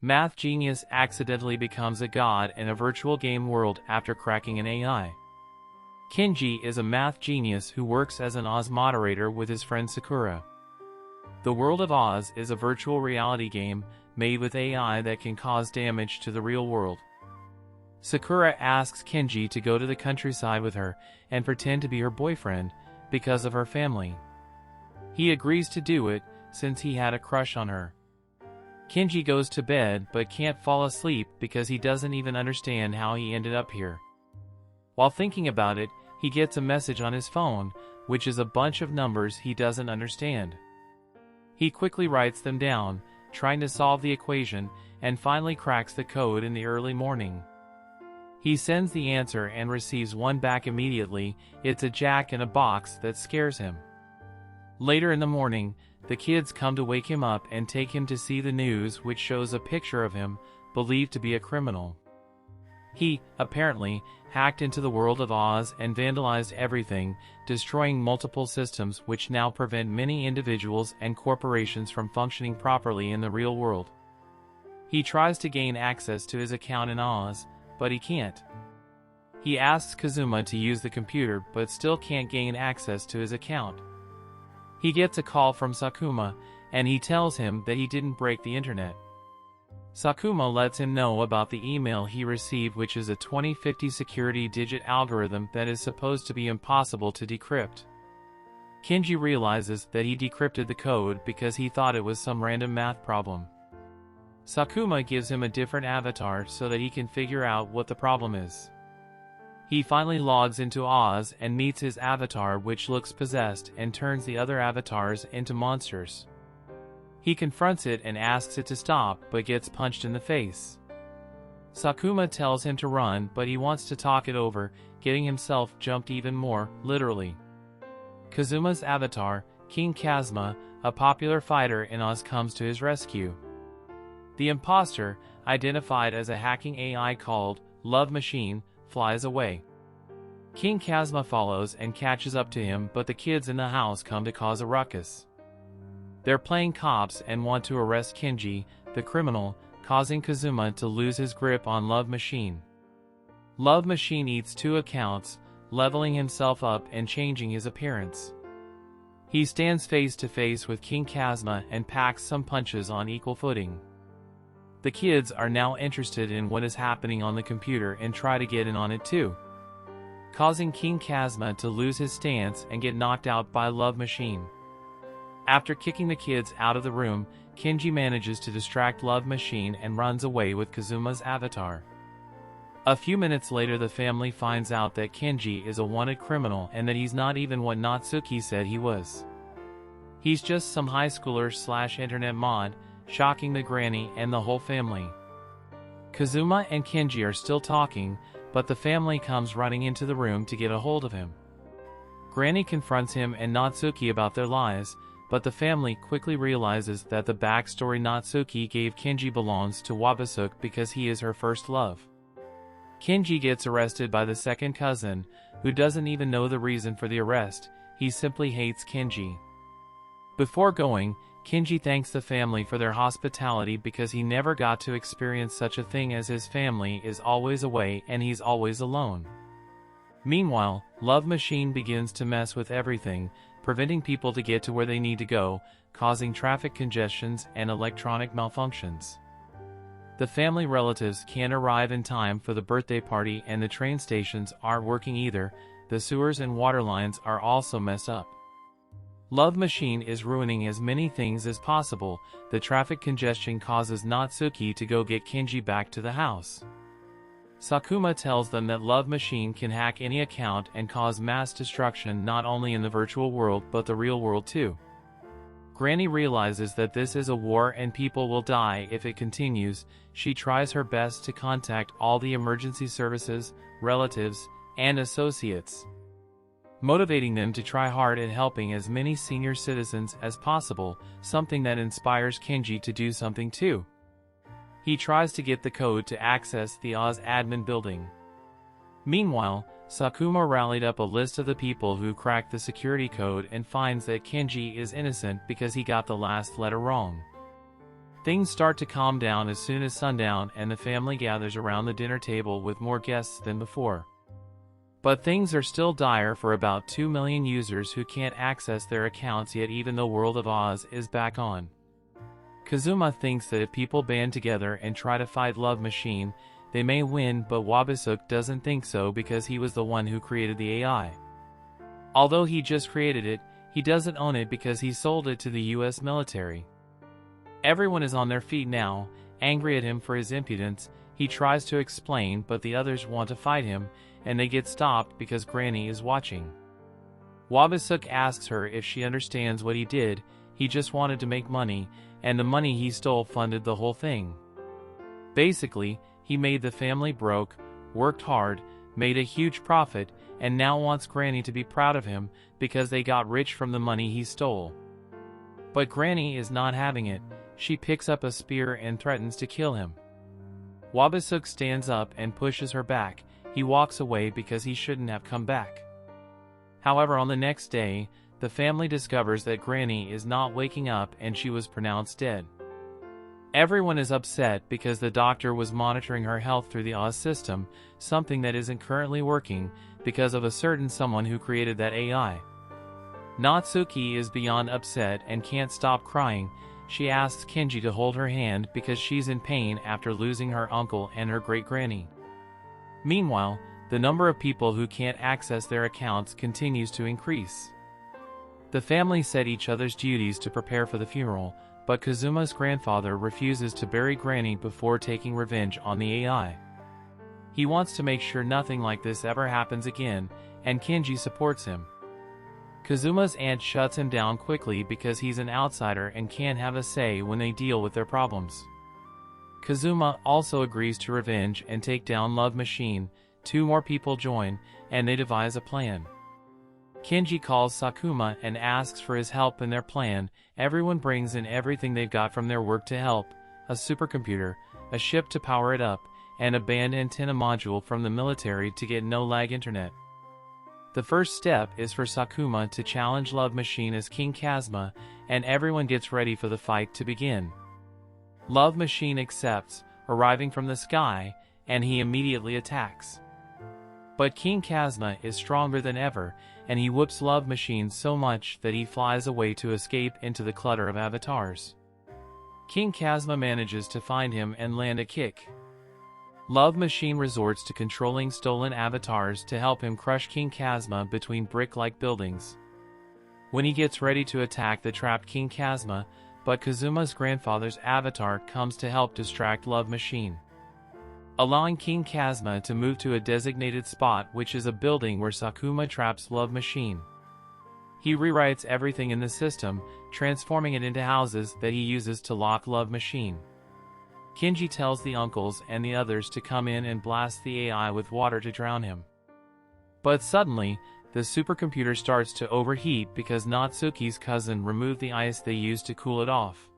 Math genius accidentally becomes a god in a virtual game world after cracking an AI. Kenji is a math genius who works as an Oz moderator with his friend Sakura. The World of Oz is a virtual reality game made with AI that can cause damage to the real world. Sakura asks Kenji to go to the countryside with her and pretend to be her boyfriend because of her family. He agrees to do it since he had a crush on her. Kenji goes to bed but can't fall asleep because he doesn't even understand how he ended up here. While thinking about it, he gets a message on his phone, which is a bunch of numbers he doesn't understand. He quickly writes them down, trying to solve the equation, and finally cracks the code in the early morning. He sends the answer and receives one back immediately. It's a jack in a box that scares him. Later in the morning, the kids come to wake him up and take him to see the news, which shows a picture of him, believed to be a criminal. He, apparently, hacked into the World of Oz and vandalized everything, destroying multiple systems which now prevent many individuals and corporations from functioning properly in the real world. He tries to gain access to his account in Oz, but he can't. He asks Kazuma to use the computer but still can't gain access to his account. He gets a call from Sakuma, and he tells him that he didn't break the internet. Sakuma lets him know about the email he received, which is a 2050 security digit algorithm that is supposed to be impossible to decrypt. Kenji realizes that he decrypted the code because he thought it was some random math problem. Sakuma gives him a different avatar so that he can figure out what the problem is. He finally logs into Oz and meets his avatar, which looks possessed and turns the other avatars into monsters. He confronts it and asks it to stop, but gets punched in the face. Sakuma tells him to run, but he wants to talk it over, getting himself jumped even more, literally. Kazuma's avatar, King Kazuma, a popular fighter in Oz, comes to his rescue. The imposter, identified as a hacking AI called Love Machine, flies away. King Kazuma follows and catches up to him, but the kids in the house come to cause a ruckus. They're playing cops and want to arrest Kenji, the criminal, causing Kazuma to lose his grip on Love Machine. Love Machine eats 2 accounts, leveling himself up and changing his appearance. He stands face to face with King Kazuma and packs some punches on equal footing. The kids are now interested in what is happening on the computer and try to get in on it too, causing King Kazuma to lose his stance and get knocked out by Love Machine. After kicking the kids out of the room, Kenji manages to distract Love Machine and runs away with Kazuma's avatar. A few minutes later, the family finds out that Kenji is a wanted criminal and that he's not even what Natsuki said he was. He's just some high schooler / internet mod, shocking the granny and the whole family. Kazuma and Kenji are still talking, but the family comes running into the room to get a hold of him. Granny confronts him and Natsuki about their lies, but the family quickly realizes that the backstory Natsuki gave Kenji belongs to Wabasuk because he is her first love. Kenji gets arrested by the second cousin, who doesn't even know the reason for the arrest. He simply hates Kenji. Before going, Kenji thanks the family for their hospitality because he never got to experience such a thing, as his family is always away and he's always alone. Meanwhile, Love Machine begins to mess with everything, preventing people to get to where they need to go, causing traffic congestions and electronic malfunctions. The family relatives can't arrive in time for the birthday party, and the train stations aren't working either. The sewers and water lines are also messed up. Love Machine is ruining as many things as possible. The traffic congestion causes Natsuki to go get Kenji back to the house. Sakuma tells them that Love Machine can hack any account and cause mass destruction not only in the virtual world but the real world too. Granny realizes that this is a war and people will die if it continues. She tries her best to contact all the emergency services, relatives, and associates, motivating them to try hard at helping as many senior citizens as possible, something that inspires Kenji to do something too. He tries to get the code to access the Oz admin building. Meanwhile, Sakuma rallied up a list of the people who cracked the security code and finds that Kenji is innocent because he got the last letter wrong. Things start to calm down as soon as sundown and the family gathers around the dinner table with more guests than before. But things are still dire for about 2 million users who can't access their accounts yet even though World of Oz is back on. Kazuma thinks that if people band together and try to fight Love Machine, they may win, but Wabasuk doesn't think so because he was the one who created the AI. Although he just created it, he doesn't own it because he sold it to the US military. Everyone is on their feet now, angry at him for his impudence. He tries to explain, but the others want to fight him, and they get stopped because Granny is watching. Wabasuk asks her if she understands what he did. He just wanted to make money, and the money he stole funded the whole thing. Basically, he made the family broke, worked hard, made a huge profit, and now wants Granny to be proud of him because they got rich from the money he stole. But Granny is not having it. She picks up a spear and threatens to kill him. Wabasuk stands up and pushes her back. He walks away because he shouldn't have come back. However, on the next day, the family discovers that Granny is not waking up and she was pronounced dead. Everyone is upset because the doctor was monitoring her health through the Oz system, something that isn't currently working because of a certain someone who created that AI. Natsuki is beyond upset and can't stop crying. She asks Kenji to hold her hand because she's in pain after losing her uncle and her great-granny. Meanwhile, the number of people who can't access their accounts continues to increase. The family set each other's duties to prepare for the funeral, but Kazuma's grandfather refuses to bury Granny before taking revenge on the AI. He wants to make sure nothing like this ever happens again, and Kenji supports him. Kazuma's aunt shuts him down quickly because he's an outsider and can't have a say when they deal with their problems. Kazuma also agrees to revenge and take down Love Machine. 2 more people join, and they devise a plan. Kenji calls Sakuma and asks for his help in their plan. Everyone brings in everything they've got from their work to help: a supercomputer, a ship to power it up, and a band antenna module from the military to get no-lag internet. The first step is for Sakuma to challenge Love Machine as King Kazuma, and everyone gets ready for the fight to begin. Love Machine accepts, arriving from the sky, and he immediately attacks. But King Kazuma is stronger than ever, and he whoops Love Machine so much that he flies away to escape into the clutter of avatars. King Kazuma manages to find him and land a kick. Love Machine resorts to controlling stolen avatars to help him crush King Kazuma between brick-like buildings. When he gets ready to attack the trapped King Kazuma, but Kazuma's grandfather's avatar comes to help distract Love Machine, allowing King Kazuma to move to a designated spot, which is a building where Sakuma traps Love Machine. He rewrites everything in the system, transforming it into houses that he uses to lock Love Machine. Kenji tells the uncles and the others to come in and blast the AI with water to drown him. But suddenly, the supercomputer starts to overheat because Natsuki's cousin removed the ice they used to cool it off,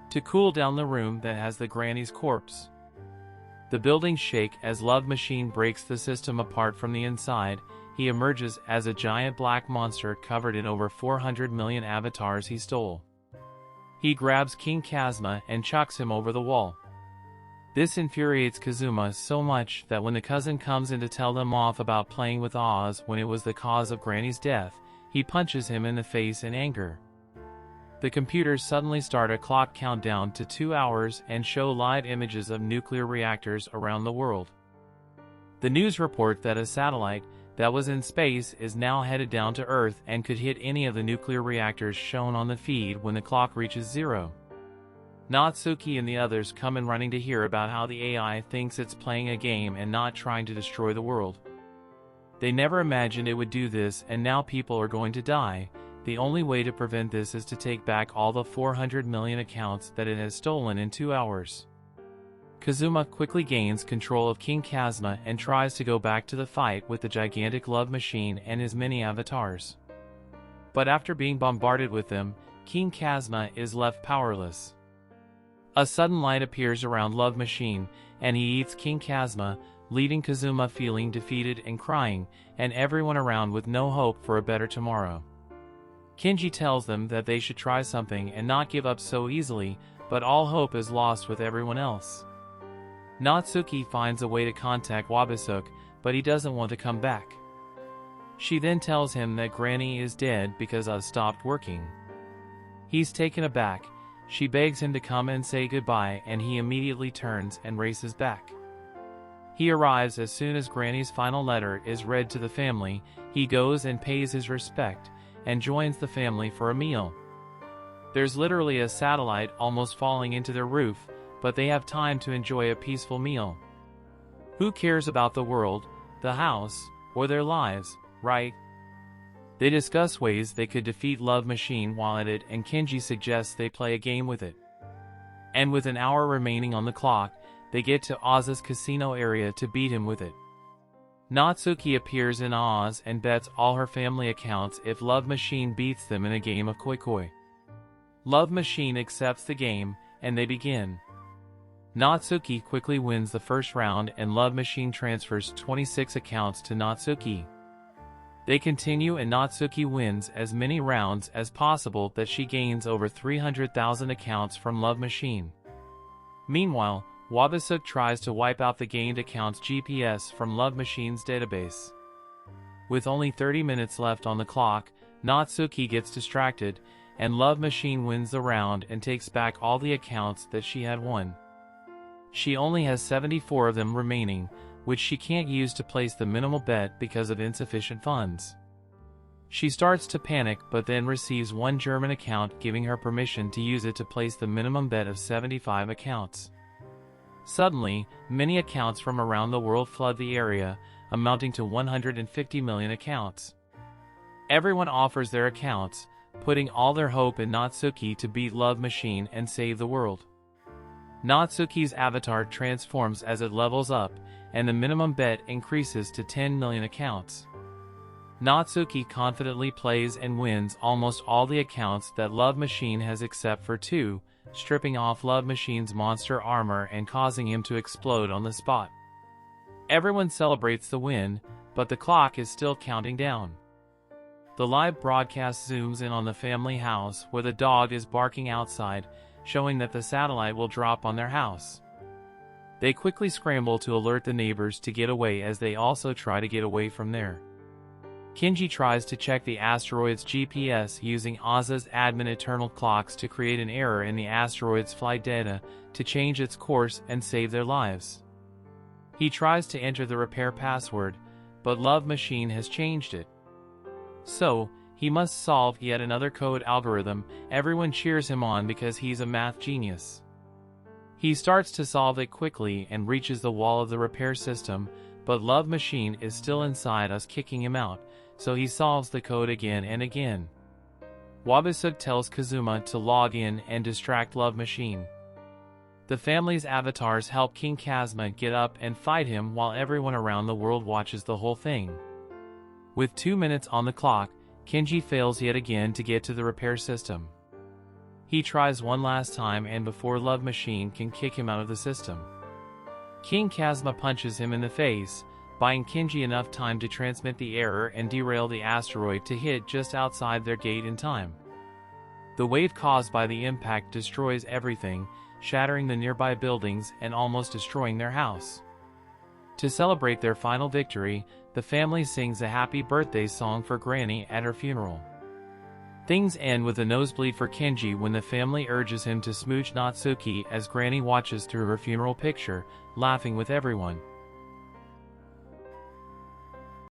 to cool down the room that has the granny's corpse. The buildings shake as Love Machine breaks the system apart from the inside. He emerges as a giant black monster covered in over 400 million avatars he stole. He grabs King Kazuma and chucks him over the wall. This infuriates Kazuma so much that when the cousin comes in to tell them off about playing with Oz when it was the cause of Granny's death, he punches him in the face in anger. The computers suddenly start a clock countdown to 2 hours and show live images of nuclear reactors around the world. The news report that a satellite that was in space is now headed down to Earth and could hit any of the nuclear reactors shown on the feed when the clock reaches 0. Natsuki and the others come in running to hear about how the AI thinks it's playing a game and not trying to destroy the world. They never imagined it would do this, and now people are going to die. The only way to prevent this is to take back all the 400 million accounts that it has stolen in 2 hours. Kazuma quickly gains control of King Kazuma and tries to go back to the fight with the gigantic Love Machine and his many avatars. But after being bombarded with them, King Kazuma is left powerless. A sudden light appears around Love Machine, and he eats King Kazuma, leaving Kazuma feeling defeated and crying, and everyone around with no hope for a better tomorrow. Kenji tells them that they should try something and not give up so easily, but all hope is lost with everyone else. Natsuki finds a way to contact Wabasuk, but he doesn't want to come back. She then tells him that Granny is dead because Oz stopped working. He's taken aback. She begs him to come and say goodbye, and he immediately turns and races back. He arrives as soon as Granny's final letter is read to the family. He goes and pays his respect, and joins the family for a meal. There's literally a satellite almost falling into their roof, but they have time to enjoy a peaceful meal. Who cares about the world, the house, or their lives, right? They discuss ways they could defeat Love Machine while at it, and Kenji suggests they play a game with it. And with an hour remaining on the clock, they get to Oz's casino area to beat him with it. Natsuki appears in Oz and bets all her family accounts if Love Machine beats them in a game of Koi Koi. Love Machine accepts the game, and they begin. Natsuki quickly wins the first round, and Love Machine transfers 26 accounts to Natsuki. They continue, and Natsuki wins as many rounds as possible that she gains over 300,000 accounts from Love Machine. Meanwhile, Wabasuk tries to wipe out the gained accounts GPS from Love Machine's database. With only 30 minutes left on the clock, Natsuki gets distracted, and Love Machine wins the round and takes back all the accounts that she had won. She only has 74 of them remaining, which she can't use to place the minimal bet because of insufficient funds. She starts to panic, but then receives one German account giving her permission to use it to place the minimum bet of 75 accounts. Suddenly, many accounts from around the world flood the area, amounting to 150 million accounts. Everyone offers their accounts, putting all their hope in Natsuki to beat Love Machine and save the world. Natsuki's avatar transforms as it levels up, and the minimum bet increases to 10 million accounts. Natsuki confidently plays and wins almost all the accounts that Love Machine has except for 2, stripping off Love Machine's monster armor and causing him to explode on the spot. Everyone celebrates the win, but the clock is still counting down. The live broadcast zooms in on the family house where the dog is barking outside, showing that the satellite will drop on their house. They quickly scramble to alert the neighbors to get away as they also try to get away from there. Kenji tries to check the asteroid's GPS using Oz's admin Eternal Clocks to create an error in the asteroid's flight data to change its course and save their lives. He tries to enter the repair password, but Love Machine has changed it. So, he must solve yet another code algorithm. Everyone cheers him on because he's a math genius. He starts to solve it quickly and reaches the wall of the repair system, but Love Machine is still inside us, kicking him out, so he solves the code again and again. Wabasuk tells Kazuma to log in and distract Love Machine. The family's avatars help King Kazuma get up and fight him while everyone around the world watches the whole thing. With 2 minutes on the clock, Kenji fails yet again to get to the repair system. He tries one last time, and before Love Machine can kick him out of the system, King Kazuma punches him in the face, buying Kenji enough time to transmit the error and derail the asteroid to hit just outside their gate in time. The wave caused by the impact destroys everything, shattering the nearby buildings and almost destroying their house. To celebrate their final victory, the family sings a happy birthday song for Granny at her funeral. Things end with a nosebleed for Kenji when the family urges him to smooch Natsuki as Granny watches through her funeral picture, laughing with everyone.